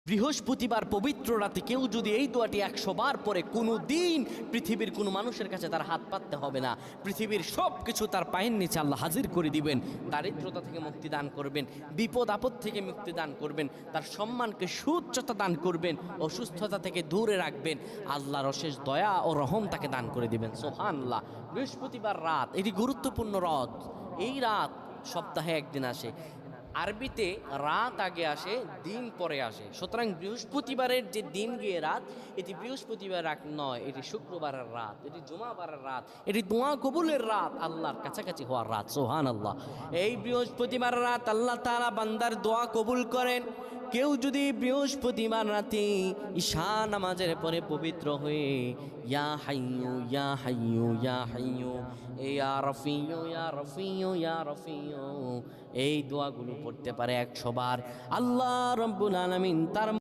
বৃহস্পতিবার পবিত্র রাতে কেউ যদি এই দোয়াটি 100 বার পরে কোনো দিন পৃথিবীর কোনো মানুষের কাছে তার হাত পাততে হবে না। পৃথিবীর সব কিছু তার পায়ের নিচে আল্লাহ হাজির করে দিবেন। দারিদ্রতা থেকে মুক্তি দান করবেন, বিপদ আপদ থেকে মুক্তি দান করবেন, তার সম্মানকে সুউচ্চতা দান করবেন, অসুস্থতা থেকে দূরে রাখবেন। আল্লাহর অশেষ দয়া ও রহম তাকে দান করে দিবেন। সুবহানাল্লাহ। বৃহস্পতিবার রাত এটি গুরুত্বপূর্ণ রাত। এই রাত সপ্তাহে একদিন আসে। আরবিতে রাত আগে আসে, দিন পরে আসে। সুতরাং বৃহস্পতিবারের যে দিন গিয়ে রাত, এটি বৃহস্পতিবার রাত নয়, এটি শুক্রবারের রাত, এটি জুমাবারের রাত, এটি দোয়া কবুলের রাত, আল্লাহর কাছাকাছি হওয়ার রাত। সুবহানাল্লাহ। এই বৃহস্পতিবার রাত আল্লাহ তাআলা বান্দার দোয়া কবুল করেন। কেউ যদি বৃহস্পতিবার রাতে ঈশা নামাজের পরে পবিত্র হয়ে ইয়া হাইয়ু ইয়া হাইয়ু ইয়া হাইয়ু ইয়া রফিয়ু ইয়া রফিয়ু ইয়া রফিয়ু এই দোয়াগুলো পড়তে পারে 100 বার, আল্লাহ রাব্বুল আলামিন তার